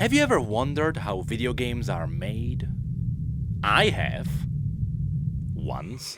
Have you ever wondered how video games are made? I have. Once.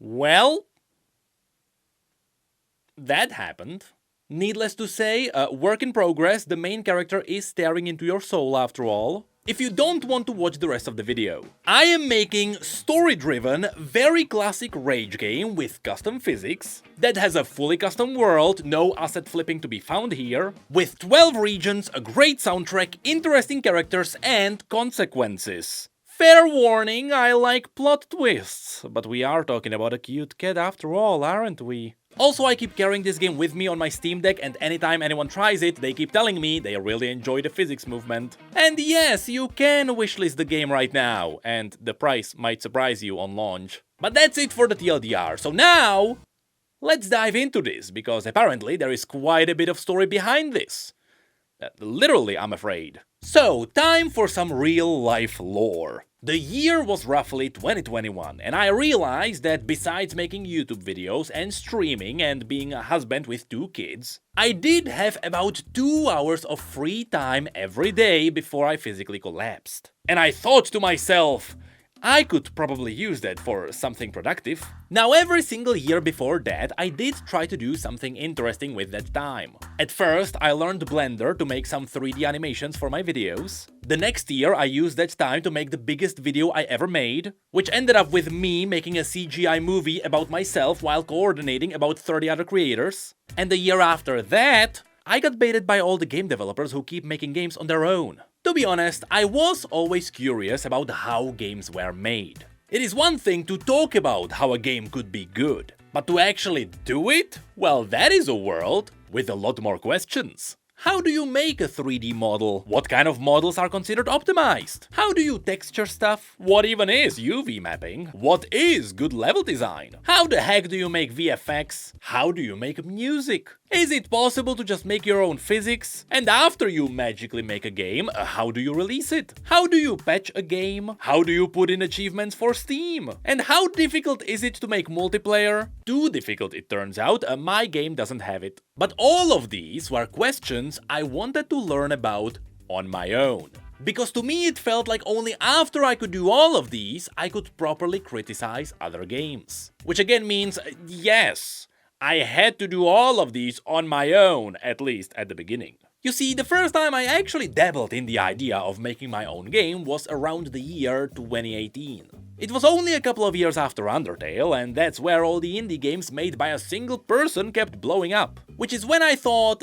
Well, that happened. Needless to say, work in progress, the main character is staring into your soul after all. If you don't want to watch the rest of the video, I am making story-driven, very classic rage game with custom physics, that has a fully custom world, no asset flipping to be found here, with 12 regions, a great soundtrack, interesting characters, and consequences. Fair warning, I like plot twists, but we are talking about a cute kid after all, aren't we? Also, I keep carrying this game with me on my Steam Deck, and anytime anyone tries it, they keep telling me they really enjoy the physics movement. And yes, you can wishlist the game right now, and the price might surprise you on launch. But that's it for the TLDR, so now let's dive into this, because apparently there is quite a bit of story behind this. Literally, I'm afraid. So, time for some real-life lore. The year was roughly 2021, and I realized that besides making YouTube videos and streaming and being a husband with 2 kids, I did have about 2 hours of free time every day before I physically collapsed. And I thought to myself, I could probably use that for something productive. Now, every single year before that, I did try to do something interesting with that time. At first, I learned Blender to make some 3D animations for my videos. The next year, I used that time to make the biggest video I ever made, which ended up with me making a CGI movie about myself while coordinating about 30 other creators. And the year after that, I got baited by all the game developers who keep making games on their own. To be honest, I was always curious about how games were made. It is one thing to talk about how a game could be good, but to actually do it? Well, that is a world with a lot more questions. How do you make a 3D model? What kind of models are considered optimized? How do you texture stuff? What even is UV mapping? What is good level design? How the heck do you make VFX? How do you make music? Is it possible to just make your own physics? And after you magically make a game, how do you release it? How do you patch a game? How do you put in achievements for Steam? And how difficult is it to make multiplayer? Too difficult, it turns out. My game doesn't have it. But all of these were questions I wanted to learn about on my own. Because to me it felt like only after I could do all of these, I could properly criticize other games. Which again means, yes, I had to do all of these on my own, at least at the beginning. You see, the first time I actually dabbled in the idea of making my own game was around the year 2018. It was only a couple of years after Undertale, and that's where all the indie games made by a single person kept blowing up. Which is when I thought,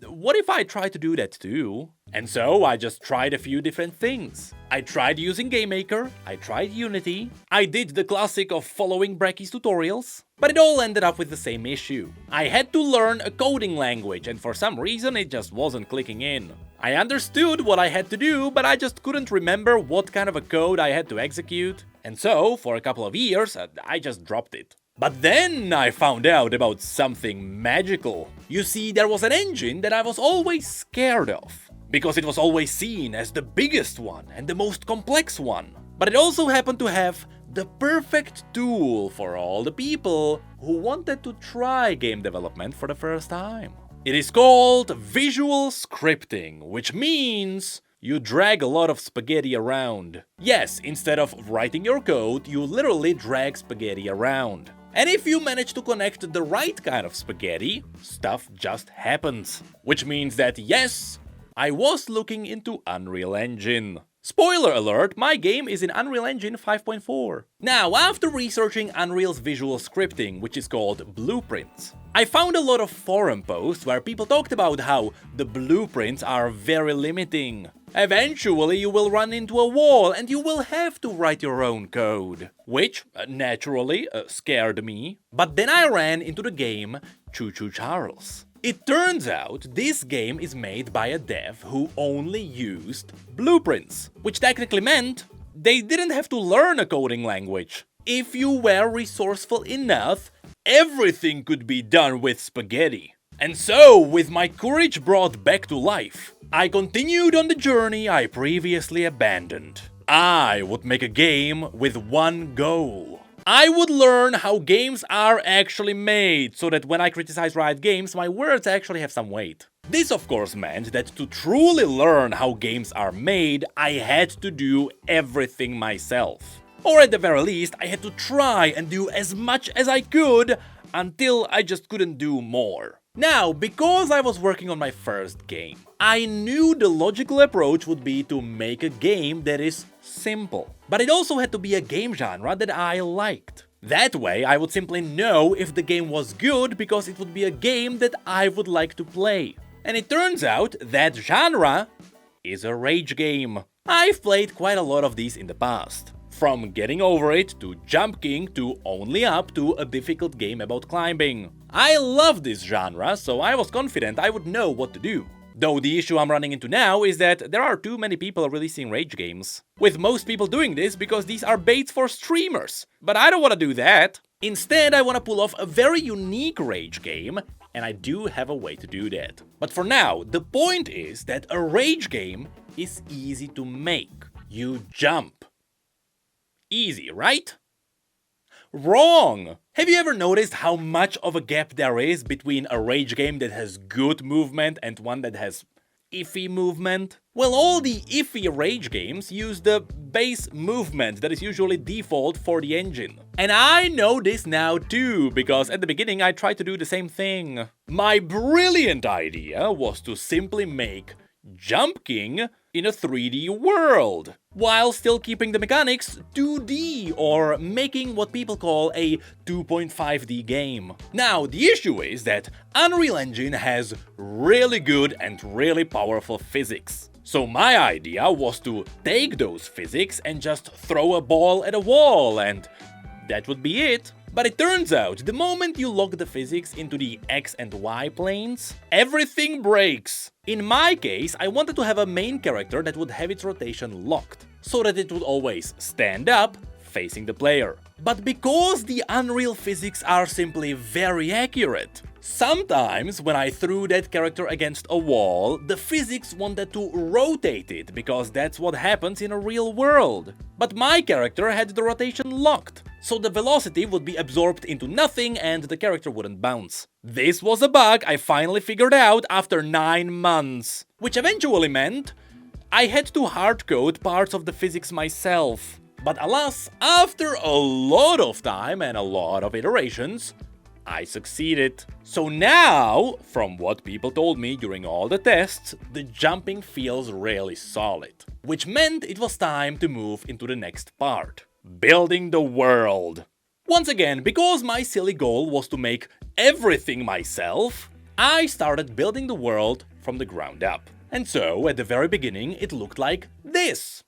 what if I try to do that too? And so I just tried a few different things. I tried using GameMaker, I tried Unity, I did the classic of following Bracky's tutorials, but it all ended up with the same issue. I had to learn a coding language, and for some reason it just wasn't clicking in. I understood what I had to do, but I just couldn't remember what kind of a code I had to execute, and so, for a couple of years, I just dropped it. But then I found out about something magical. You see, there was an engine that I was always scared of, because it was always seen as the biggest one and the most complex one. But it also happened to have the perfect tool for all the people who wanted to try game development for the first time. It is called visual scripting, which means you drag a lot of spaghetti around. Yes, instead of writing your code, you literally drag spaghetti around. And if you manage to connect the right kind of spaghetti, stuff just happens. Which means that yes, I was looking into Unreal Engine. Spoiler alert, my game is in Unreal Engine 5.4. Now, after researching Unreal's visual scripting, which is called blueprints, I found a lot of forum posts where people talked about how the blueprints are very limiting. Eventually you will run into a wall and you will have to write your own code. Which, naturally, scared me. But then I ran into the game Choo Choo Charles. It turns out this game is made by a dev who only used blueprints, which technically meant they didn't have to learn a coding language. If you were resourceful enough, everything could be done with spaghetti. And so, with my courage brought back to life, I continued on the journey I previously abandoned. I would make a game with one goal. I would learn how games are actually made, so that when I criticize Riot Games, my words actually have some weight. This of course meant that to truly learn how games are made, I had to do everything myself. Or at the very least, I had to try and do as much as I could, until I just couldn't do more. Now, because I was working on my first game, I knew the logical approach would be to make a game that is simple. But it also had to be a game genre that I liked. That way, I would simply know if the game was good because it would be a game that I would like to play. And it turns out that genre is a rage game. I've played quite a lot of these in the past. From Getting Over It to Jump King to Only Up to a difficult game about climbing. I love this genre, so I was confident I would know what to do. Though the issue I'm running into now is that there are too many people releasing rage games. With most people doing this because these are baits for streamers. But I don't want to do that. Instead, I want to pull off a very unique rage game, and I do have a way to do that. But for now, the point is that a rage game is easy to make. You jump. Easy, right? Wrong! Have you ever noticed how much of a gap there is between a rage game that has good movement and one that has iffy movement? Well, all the iffy rage games use the base movement that is usually default for the engine. And I know this now too, because at the beginning I tried to do the same thing. My brilliant idea was to simply make Jump King in a 3D world, while still keeping the mechanics 2D, or making what people call a 2.5D game. Now, the issue is that Unreal Engine has really good and really powerful physics. So my idea was to take those physics and just throw a ball at a wall, and that would be it. But it turns out, the moment you lock the physics into the X and Y planes, everything breaks. In my case, I wanted to have a main character that would have its rotation locked, so that it would always stand up, facing the player. But because the Unreal physics are simply very accurate, sometimes when I threw that character against a wall, the physics wanted to rotate it, because that's what happens in a real world. But my character had the rotation locked, so the velocity would be absorbed into nothing and the character wouldn't bounce. This was a bug I finally figured out after 9 months, which eventually meant I had to hardcode parts of the physics myself. But alas, after a lot of time and a lot of iterations, I succeeded. So now, from what people told me during all the tests, the jumping feels really solid. Which meant it was time to move into the next part. Building the world. Once again, because my silly goal was to make everything myself, I started building the world from the ground up. And so, at the very beginning, it looked like this.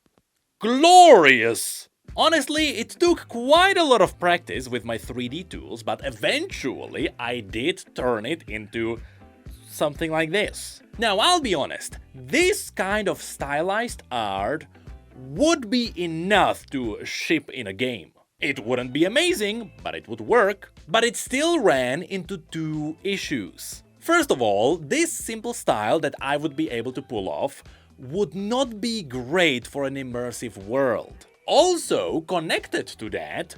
Glorious! Honestly, it took quite a lot of practice with my 3D tools, but eventually I did turn it into something like this. Now, I'll be honest, this kind of stylized art would be enough to ship in a game. It wouldn't be amazing, but it would work. But it still ran into 2 issues. First of all, this simple style that I would be able to pull off would not be great for an immersive world. also, connected to that,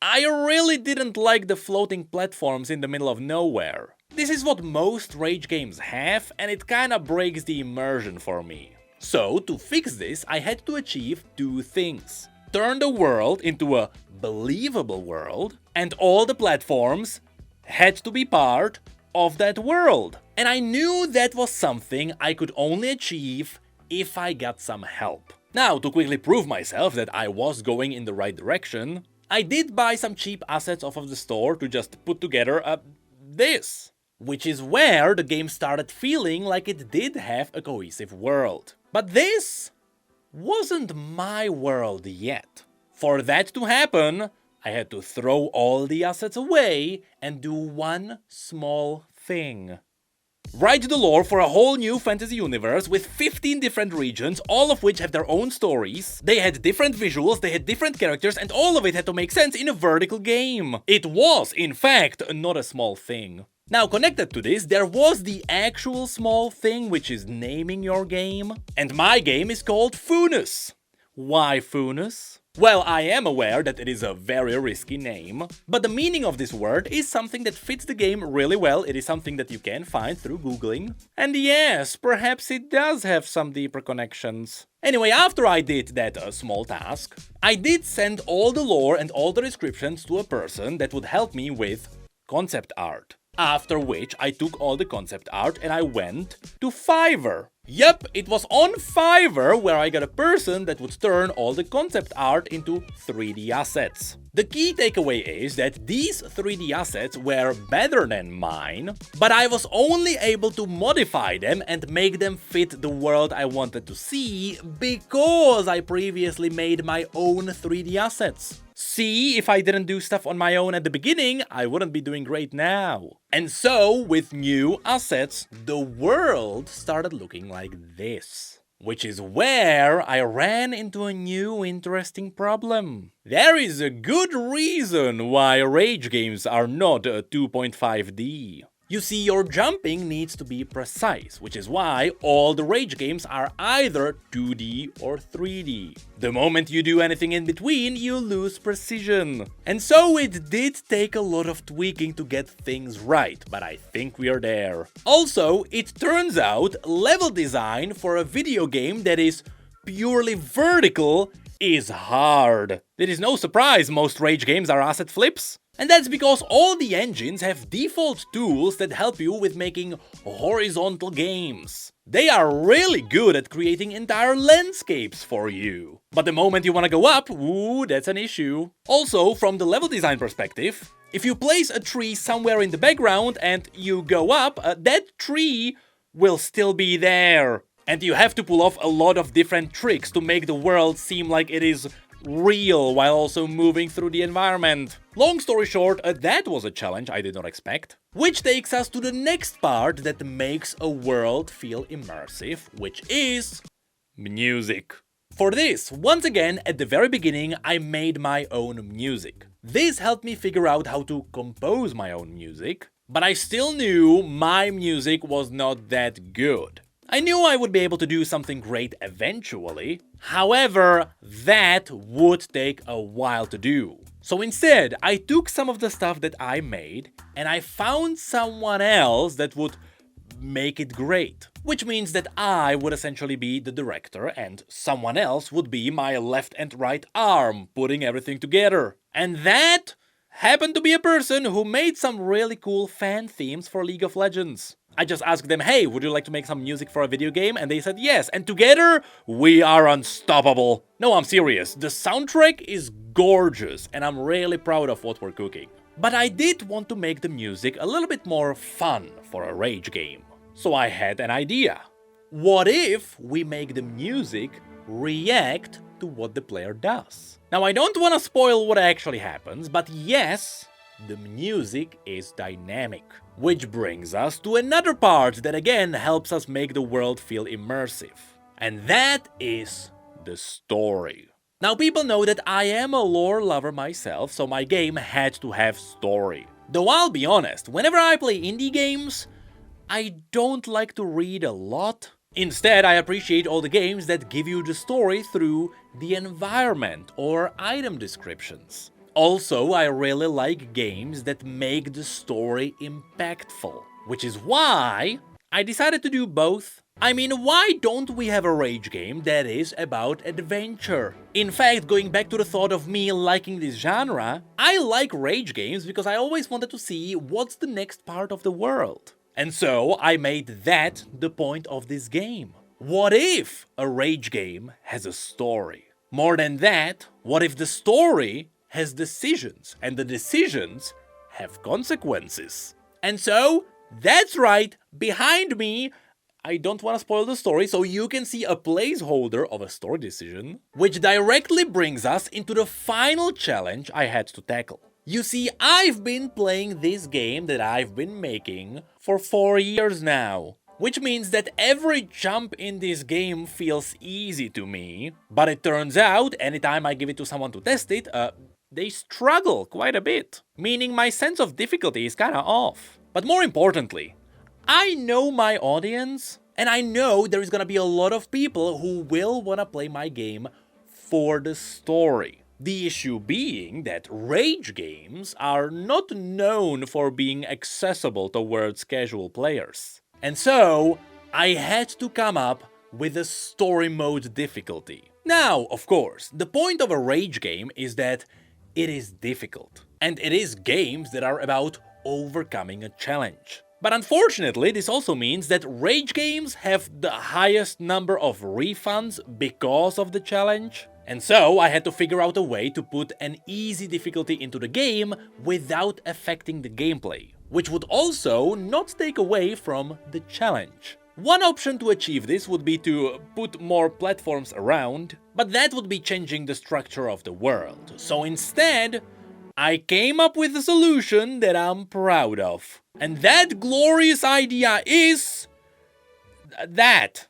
I really didn't like the floating platforms in the middle of nowhere. This is what most rage games have, and it kinda breaks the immersion for me. So, to fix this, I had to achieve two things. Turn the world into a believable world, and all the platforms had to be part of that world. And I knew that was something I could only achieve if I got some help. Now, to quickly prove myself that I was going in the right direction, I did buy some cheap assets off of the store to just put together this. Which is where the game started feeling like it did have a cohesive world. But this wasn't my world yet. For that to happen, I had to throw all the assets away and do one small thing. Write the lore for a whole new fantasy universe with 15 different regions, all of which have their own stories. They had different visuals, they had different characters, and all of it had to make sense in a vertical game. It was, in fact, not a small thing. Now, connected to this, there was the actual small thing, which is naming your game. And my game is called Funus. Why Funus? Well, I am aware that it is a very risky name, but the meaning of this word is something that fits the game really well. It is something that you can find through googling. And yes, perhaps it does have some deeper connections. Anyway, after I did that small task, I did send all the lore and all the descriptions to a person that would help me with concept art. After which I took all the concept art and I went to Fiverr. Yep, it was on Fiverr where I got a person that would turn all the concept art into 3D assets. The key takeaway is that these 3D assets were better than mine, but I was only able to modify them and make them fit the world I wanted to see because I previously made my own 3D assets. See, if I didn't do stuff on my own at the beginning, I wouldn't be doing great now. And so, with new assets, the world started looking like this. Which is where I ran into a new interesting problem. There is a good reason why rage games are not 2.5D. You see, your jumping needs to be precise, which is why all the rage games are either 2D or 3D. The moment you do anything in between, you lose precision. And so it did take a lot of tweaking to get things right, but I think we are there. Also, it turns out level design for a video game that is purely vertical is hard. It is no surprise most rage games are asset flips. And that's because all the engines have default tools that help you with making horizontal games. They are really good at creating entire landscapes for you. But the moment you want to go up, ooh, that's an issue. Also, from the level design perspective, if you place a tree somewhere in the background and you go up, that tree will still be there. And you have to pull off a lot of different tricks to make the world seem like it is real while also moving through the environment. Long story short, that was a challenge I did not expect. Which takes us to the next part that makes a world feel immersive, which is music. For this, once again, at the very beginning, I made my own music. This helped me figure out how to compose my own music, but I still knew my music was not that good. I knew I would be able to do something great eventually, however, that would take a while to do. So instead, I took some of the stuff that I made and I found someone else that would make it great. Which means that I would essentially be the director and someone else would be my left and right arm, putting everything together. And that happened to be a person who made some really cool fan themes for League of Legends. I just asked them, hey, would you like to make some music for a video game? And they said yes, and together, we are unstoppable. No, I'm serious, the soundtrack is gorgeous, and I'm really proud of what we're cooking. But I did want to make the music a little bit more fun for a rage game. So I had an idea. What if we make the music react to what the player does? Now, I don't want to spoil what actually happens, but yes, the music is dynamic. Which brings us to another part that again helps us make the world feel immersive. And that is the story. Now, people know that I am a lore lover myself, so my game had to have story. Though I'll be honest, whenever I play indie games, I don't like to read a lot. Instead, I appreciate all the games that give you the story through the environment or item descriptions. Also, I really like games that make the story impactful, which is why I decided to do both. I mean, why don't we have a rage game that is about adventure? In fact, going back to the thought of me liking this genre, I like rage games because I always wanted to see what's the next part of the world. And so I made that the point of this game. What if a rage game has a story? More than that, what if the story has decisions and the decisions have consequences? And so, that's right, behind me, I don't want to spoil the story, so you can see a placeholder of a story decision, which directly brings us into the final challenge I had to tackle. You see, I've been playing this game that I've been making for 4 years now, which means that every jump in this game feels easy to me, but it turns out, anytime I give it to someone to test it, they struggle quite a bit, meaning my sense of difficulty is kinda off. But more importantly, I know my audience, and I know there is gonna be a lot of people who will wanna play my game for the story. The issue being that rage games are not known for being accessible towards casual players. And so, I had to come up with a story mode difficulty. Now, of course, the point of a rage game is that it is difficult. And it is games that are about overcoming a challenge. But unfortunately, this also means that rage games have the highest number of refunds because of the challenge. And so I had to figure out a way to put an easy difficulty into the game without affecting the gameplay, which would also not take away from the challenge. One option to achieve this would be to put more platforms around, but that would be changing the structure of the world. So instead, I came up with a solution that I'm proud of. And that glorious idea is that.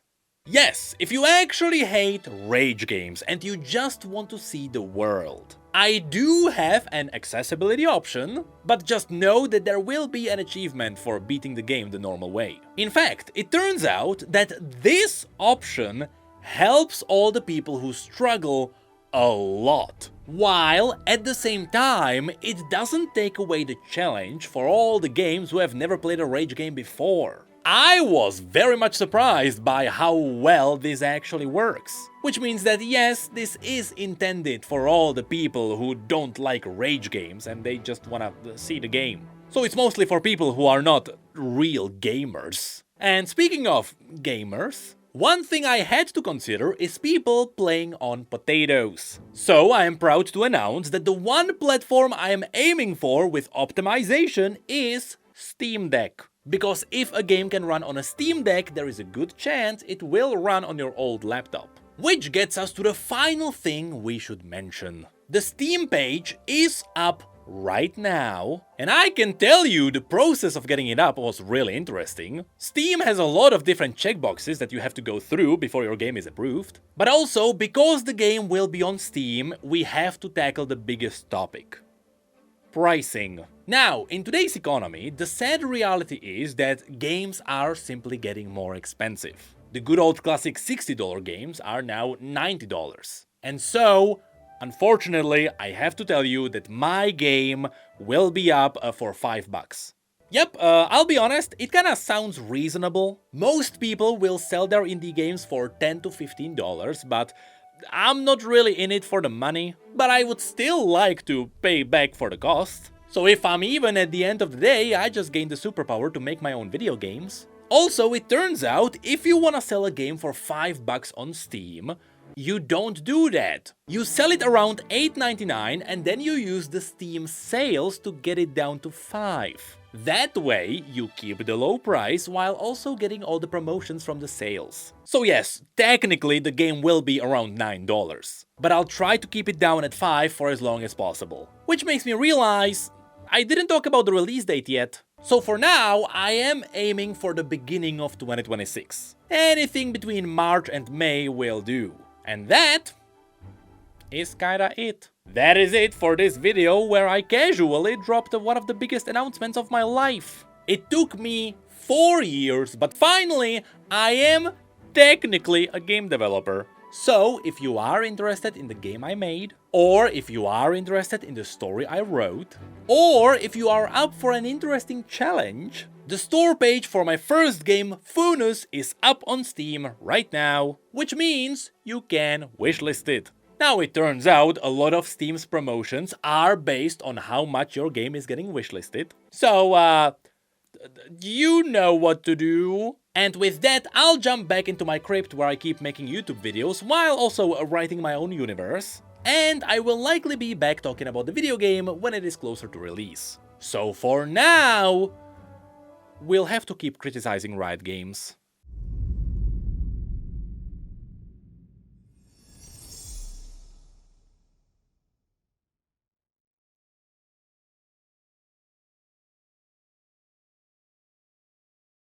Yes, if you actually hate rage games and you just want to see the world, I do have an accessibility option, but just know that there will be an achievement for beating the game the normal way. In fact, it turns out that this option helps all the people who struggle a lot, while at the same time it doesn't take away the challenge for all the games who have never played a rage game before. I was very much surprised by how well this actually works. Which means that yes, this is intended for all the people who don't like rage games and they just wanna see the game. So it's mostly for people who are not real gamers. And speaking of gamers, one thing I had to consider is people playing on potatoes. So I am proud to announce that the one platform I am aiming for with optimization is Steam Deck. Because if a game can run on a Steam Deck, there is a good chance it will run on your old laptop. Which gets us to the final thing we should mention. The Steam page is up right now, and I can tell you the process of getting it up was really interesting. Steam has a lot of different checkboxes that you have to go through before your game is approved. But also, because the game will be on Steam, we have to tackle the biggest topic: pricing. Now, in today's economy, the sad reality is that games are simply getting more expensive. The good old classic $60 games are now $90. And so, unfortunately, I have to tell you that my game will be up for $5. Yep, I'll be honest, it kinda sounds reasonable. Most people will sell their indie games for $10 to $15, but I'm not really in it for the money. But I would still like to pay back for the cost. So if I'm even at the end of the day, I just gained the superpower to make my own video games. Also, it turns out, if you wanna sell a game for $5 on Steam, you don't do that. You sell it around $8.99 and then you use the Steam sales to get it down to $5. That way, you keep the low price while also getting all the promotions from the sales. So yes, technically the game will be around $9, but I'll try to keep it down at $5 for as long as possible. Which makes me realize I didn't talk about the release date yet. So for now, I am aiming for the beginning of 2026. Anything between March and May will do. And that is kinda it. That is it for this video where I casually dropped one of the biggest announcements of my life. It took me 4 years, but finally I am technically a game developer. So, if you are interested in the game I made, or if you are interested in the story I wrote, or if you are up for an interesting challenge, the store page for my first game, Funus, is up on Steam right now, which means you can wishlist it. Now, it turns out a lot of Steam's promotions are based on how much your game is getting wishlisted. So, you know what to do. And with that, I'll jump back into my crypt where I keep making YouTube videos while also writing my own universe. And I will likely be back talking about the video game when it is closer to release. So for now, we'll have to keep criticizing Riot Games.